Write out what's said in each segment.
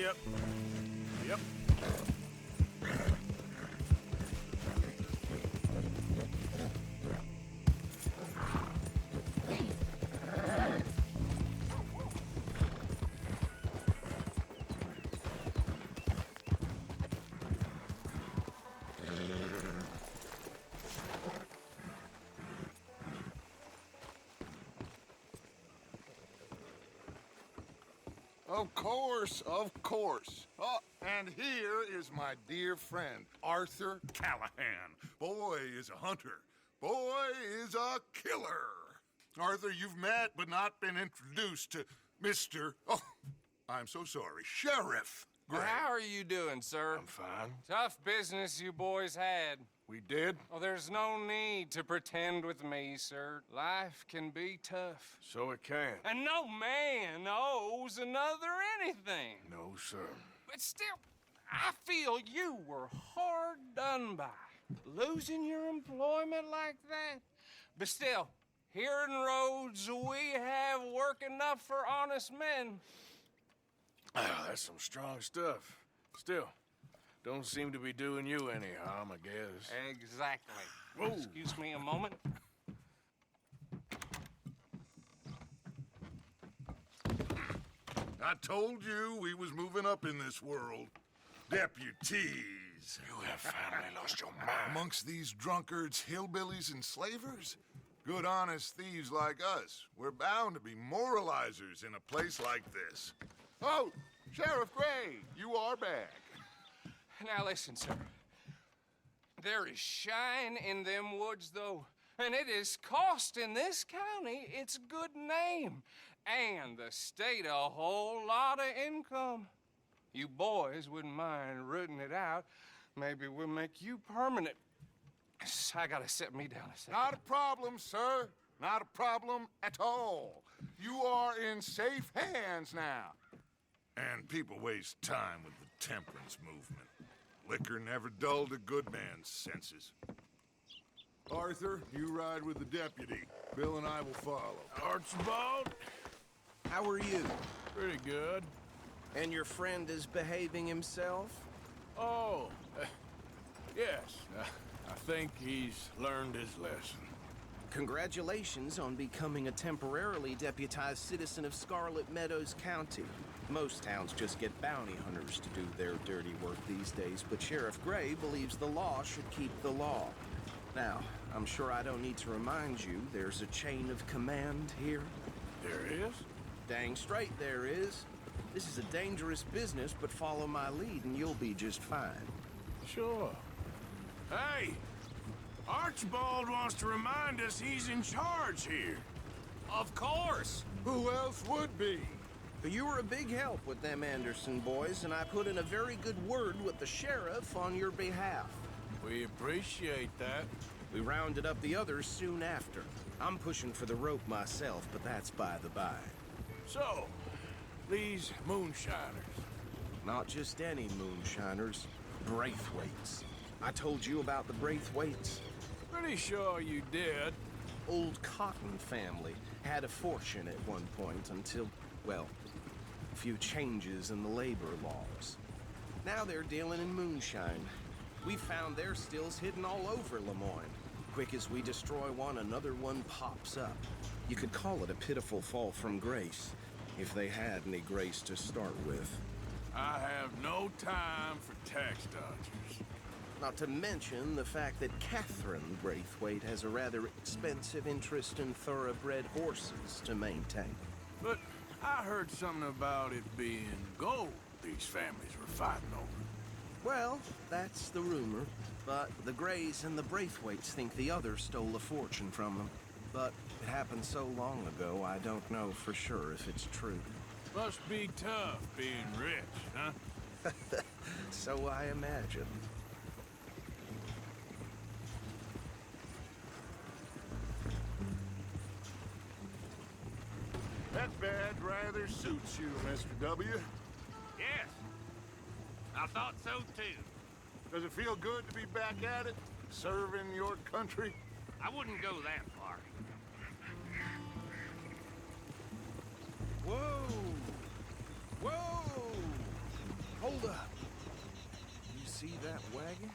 Yep. Yep. Of course, of course. Oh, and here is my dear friend, Arthur Callahan. Boy is a hunter. Boy is a killer. Arthur, you've met but not been introduced to Mr. Oh, I'm so sorry, Sheriff Gray. How are you doing, sir? I'm fine. Tough business you boys had. We did? Oh, there's no need to pretend with me, sir. Life can be tough. So it can. And no man owes another anything. No, sir. But still, I feel you were hard done by. Losing your employment like that. But still, here in Rhodes, we have work enough for honest men. Ah, that's some strong stuff. Still, don't seem to be doing you any harm, I guess. Exactly. Whoa. Excuse me a moment. I told you we was moving up in this world. Deputies. You have finally lost your mind. Amongst these drunkards, hillbillies, and slavers? Good honest thieves like us. We're bound to be moralizers in a place like this. Oh, Sheriff Gray, you are back. Now listen, sir. There is shine in them woods, though, and it is costing this county its good name and the state a whole lot of income. You boys wouldn't mind rooting it out. Maybe we'll make you permanent. I gotta sit me down a second. Not a problem, sir. Not a problem at all. You are in safe hands now. And people waste time with the temperance movement. Liquor never dulled a good man's senses. Arthur, you ride with the deputy. Bill and I will follow. Archibald? How are you? Pretty good. And your friend is behaving himself? Oh, yes. I think he's learned his lesson. Congratulations on becoming a temporarily deputized citizen of Scarlet Meadows County. Most towns just get bounty hunters to do their dirty work these days, but Sheriff Gray believes the law should keep the law. Now, I'm sure I don't need to remind you there's a chain of command here. There is? Dang straight there is. This is a dangerous business, but follow my lead and you'll be just fine. Sure. Hey! Archibald wants to remind us he's in charge here. Of course. Who else would be? You were a big help with them Anderson boys, and I put in a very good word with the sheriff on your behalf. We appreciate that. We rounded up the others soon after. I'm pushing for the rope myself, but that's by the by. So, these moonshiners. Not just any moonshiners, Braithwaites. I told you about the Braithwaites. Pretty sure you did. Old Cotton family had a fortune at one point until, well, a few changes in the labor laws. Now they're dealing in moonshine. We found their stills hidden all over Lemoyne. Quick as we destroy one, another one pops up. You could call it a pitiful fall from grace, if they had any grace to start with. I have no time for tax dodgers. Not to mention the fact that Catherine Braithwaite has a rather expensive interest in thoroughbred horses to maintain. But I heard something about it being gold these families were fighting over. Well, that's the rumor. But the Grays and the Braithwaites think the others stole a fortune from them. But it happened so long ago, I don't know for sure if it's true. Must be tough being rich, huh? So I imagine. That badge rather suits you, Mr. W. Yes. I thought so too. Does it feel good to be back at it? Serving your country? I wouldn't go that far. Whoa! Whoa! Hold up. You see that wagon?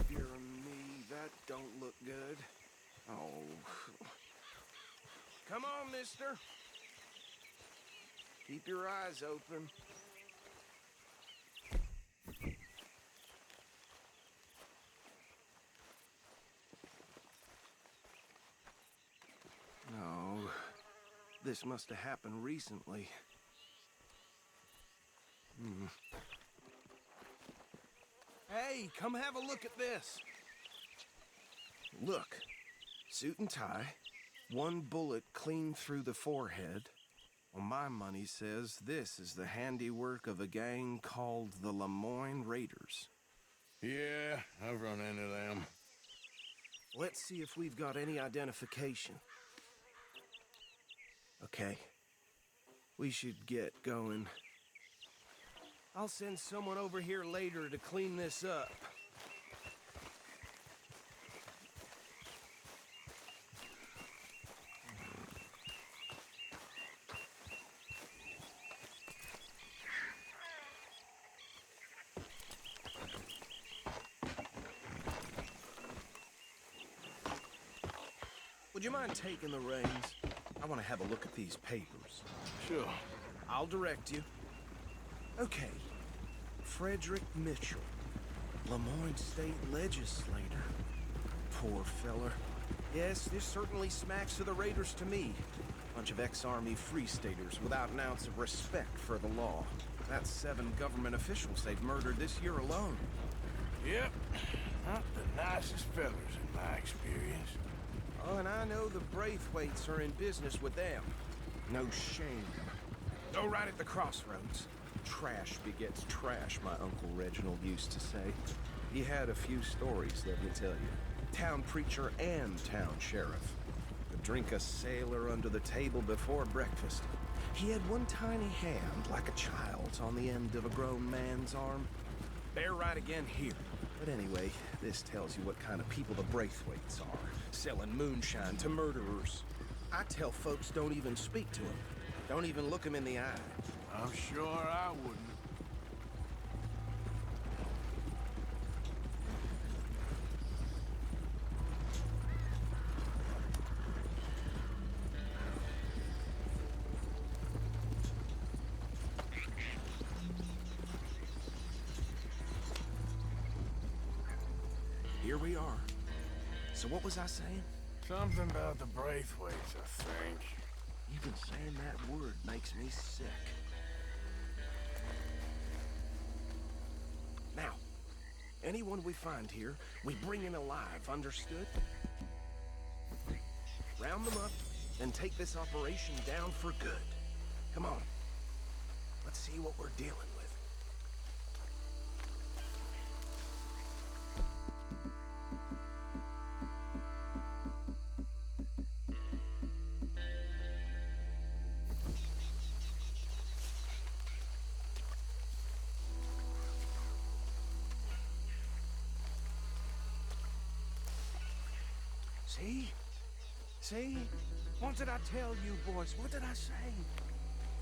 Dear me, that don't look good. Oh. Come on, mister. Keep your eyes open. No. This must have happened recently. Hey, come have a look at this. Look. Suit and tie. One bullet clean through the forehead. Well, my money says this is the handiwork of a gang called the Lemoyne Raiders. Yeah, I've run into them. Let's see if we've got any identification. Okay. We should get going. I'll send someone over here later to clean this up. Would you mind taking the reins? I want to have a look at these papers. Sure. I'll direct you. Okay. Frederick Mitchell, Lemoyne State Legislator. Poor feller. Yes, this certainly smacks of the Raiders to me. Bunch of ex-Army Free Staters without an ounce of respect for the law. That's 7 government officials they've murdered this year alone. Yep. Not the nicest fellers in my experience. Oh, and I know the Braithwaites are in business with them. No shame. Go right at the crossroads. Trash begets trash, my Uncle Reginald used to say. He had a few stories, let me tell you. Town preacher and town sheriff. Could drink a sailor under the table before breakfast. He had one tiny hand, like a child's, on the end of a grown man's arm. Bear right again here. But anyway, this tells you what kind of people the Braithwaites are. Selling moonshine to murderers. I tell folks don't even speak to them. Don't even look them in the eye. I'm sure I wouldn't. Here we are. So what was I saying? Something about the Braithwaites, I think. Even saying that word makes me sick. Now, anyone we find here, we bring in alive, understood? Round them up, and take this operation down for good. Come on. Let's see what we're dealing with. See? See? What did I tell you, boys? What did I say?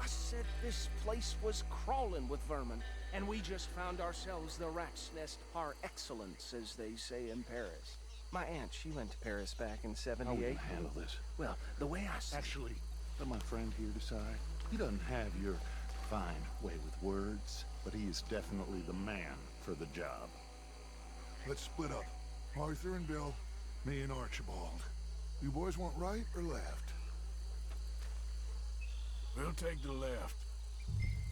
I said this place was crawling with vermin, and we just found ourselves the rat's nest par excellence, as they say in Paris. My aunt, she went to Paris back in '78. How are we gonna handle this? Well, the way I see Actually, let my friend here decide. He doesn't have your fine way with words, but he is definitely the man for the job. Let's split up. Arthur and Bill, me and Archibald. You boys want right or left? We'll take the left.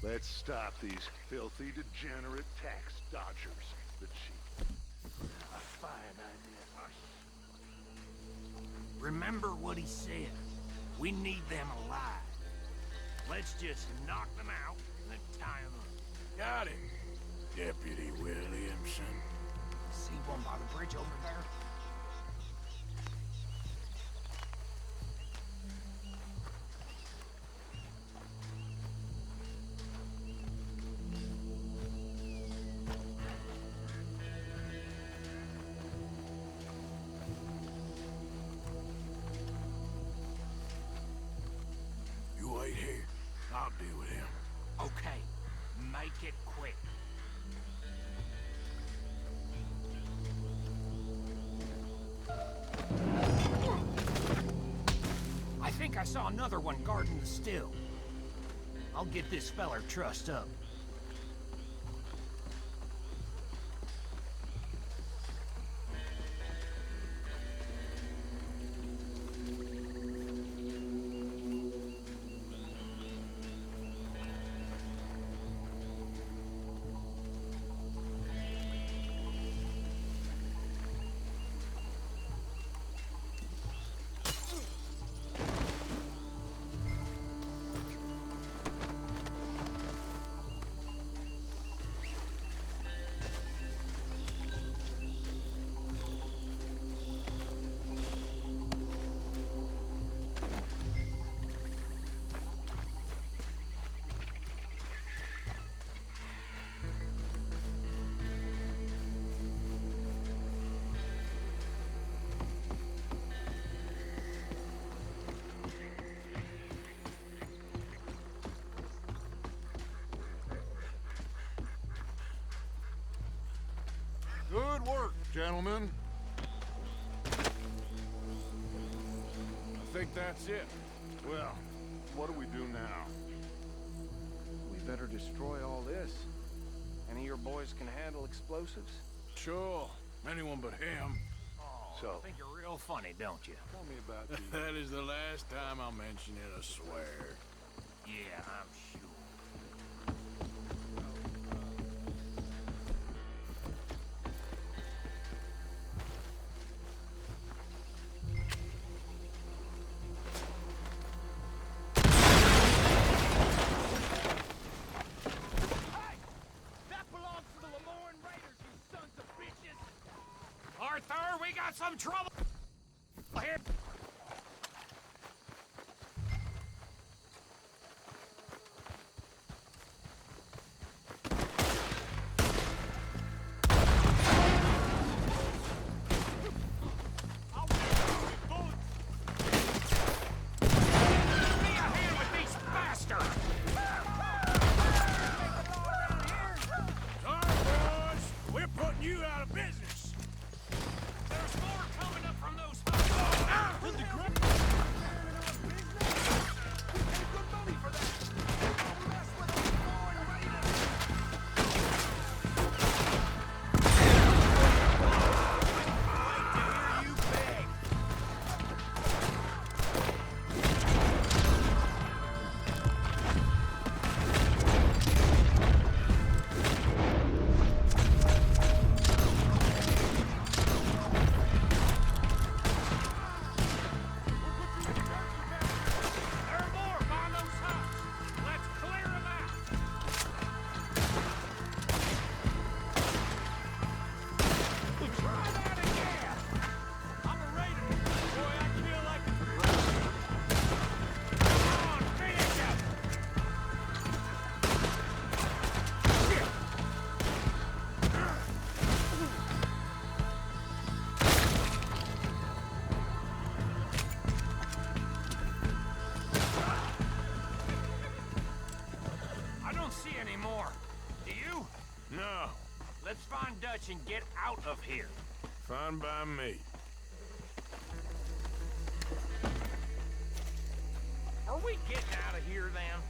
Let's stop these filthy, degenerate tax dodgers. The chief. A fine idea. Remember what he said. We need them alive. Let's just knock them out and then tie them up. Got it, Deputy Williamson. See one by the bridge over there? make it quick. I think I saw another one guarding the still. I'll get this feller trussed up. Good work, gentlemen. I think that's it. Well, what do we do now? We better destroy all this. Any of your boys can handle explosives? Sure. Anyone but him. Oh, So- I think you're real funny, don't you? Tell me about the... That is the last time I'll mention it, I swear. Yeah, I'm sure. That belongs to the Lemoyne Raiders, you sons of bitches! Arthur, we got some trouble here! I'll bullets! Give me a hand with these bastards! Sorry, boys. We're putting you out of business. There's more coming up from those huts! There are more behind those huts! Let's clear them out! Try that again! I'm a raider! Boy, I kill like a... Come on, finish him! I don't see any more. Do you? No. Let's find Dutch and get out of here. Fine by me. Are we getting out of here then?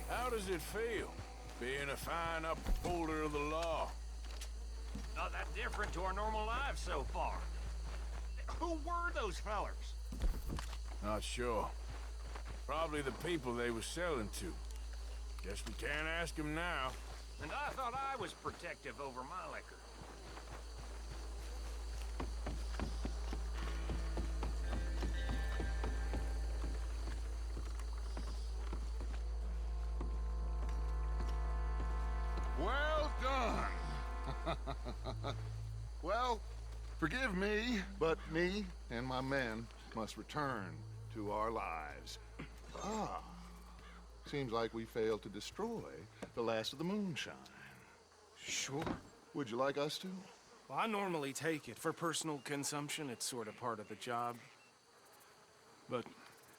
How does it feel, being a fine upholder of the law? Not that different to our normal lives so far. Who were those fellers? Not sure. Probably the people they were selling to. Guess we can't ask them now. And I thought I was protective over my liquor. Well done. Well, forgive me, but me and my men must return to our lives. Ah, Seems like we failed to destroy the last of the moonshine. Sure. Would you like us to? Well, I normally take it for personal consumption. It's sort of part of the job. But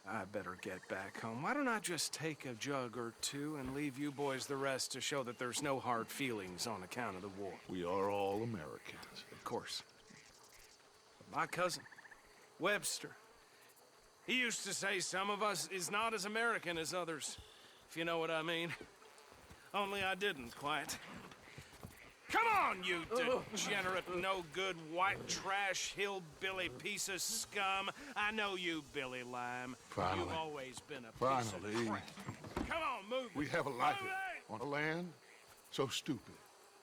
I better get back home. Why don't I just take a jug or two and leave you boys the rest to show that there's no hard feelings on account of the war? We are all Americans. Of course. But my cousin, Webster, he used to say some of us is not as American as others, if you know what I mean. Only I didn't quite. Come on, you degenerate, no-good, white trash, hillbilly piece of scum. I know you, Billy Lime. Finally. You've always been a piece Finally. of crap. Come on, move it. We have a life Move it! on a land so stupid,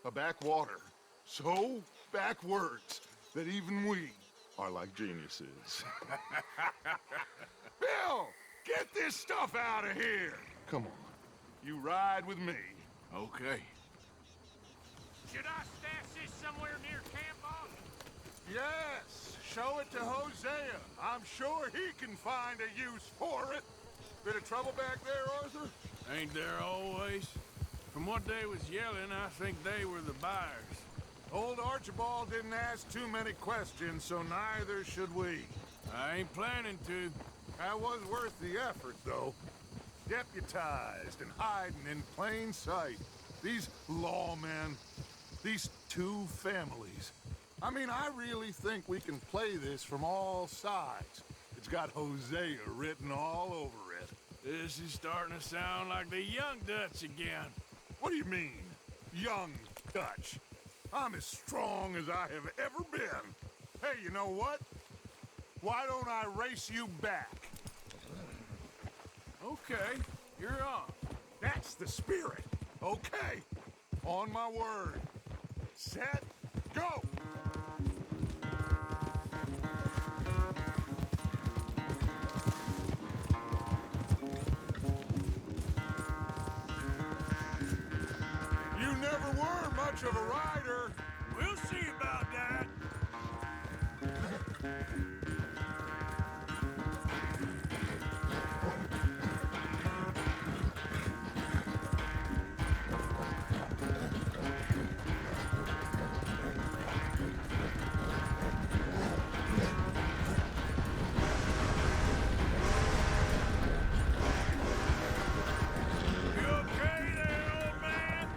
a backwater so backwards that even we are like geniuses. Bill, get this stuff out of here. Come on, you ride with me. Okay. Should I stash this somewhere near camp, boss? Yes, show it to Hosea. I'm sure he can find a use for it. Bit of trouble back there, Arthur? Ain't there always? From what they was yelling, I think they were the buyers. Old Archibald didn't ask too many questions, so neither should we. I ain't planning to. That was worth the effort, though. Deputized and hiding in plain sight. These lawmen, these two families. I mean, I really think we can play this from all sides. It's got Hosea written all over it. This is starting to sound like the Young Dutch again. What do you mean, young Dutch? I'm as strong as I have ever been. Hey, you know what? Why don't I race you back? Okay, you're on. That's the spirit. Okay, on my word. Set, go! You never were much of a rider. We'll see about that. You okay there, old man?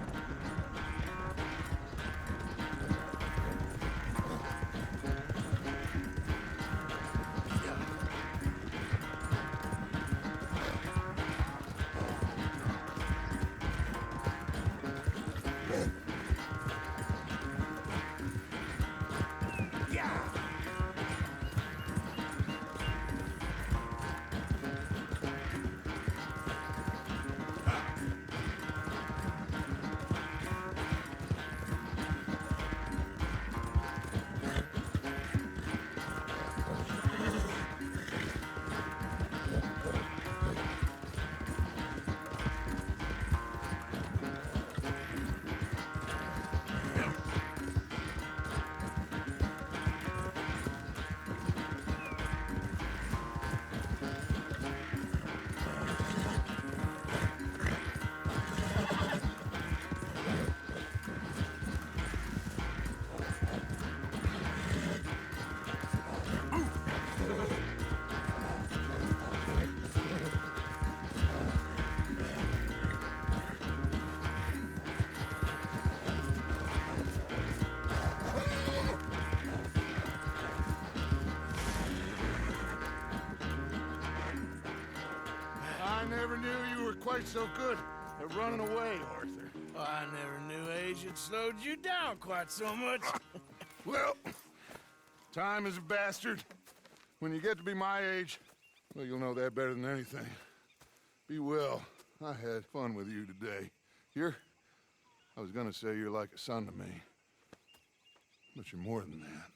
I never knew you were quite so good at running away, Arthur. I never knew age had slowed you down quite so much. Well, time is a bastard. When you get to be my age, well, you'll know that better than anything. Be well. I had fun with you today. I was gonna say you're like a son to me. But you're more than that.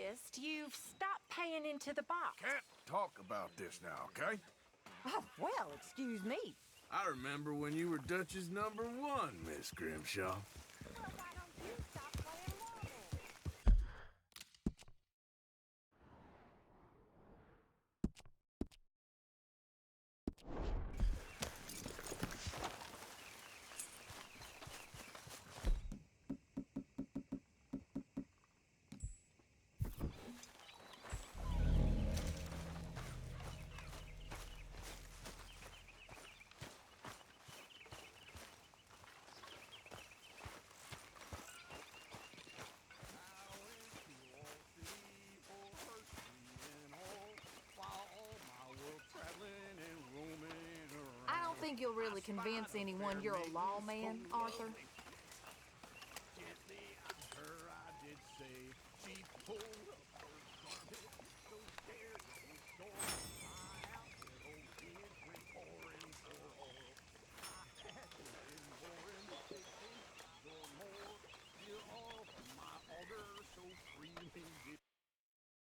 noticed you've stopped paying into the box. Can't talk about this now, okay? Oh, well, excuse me. I remember when you were Dutch's #1, Miss Grimshaw. Why don't you stop playing marbles? I don't think you'll really convince anyone you're a lawman, Arthur.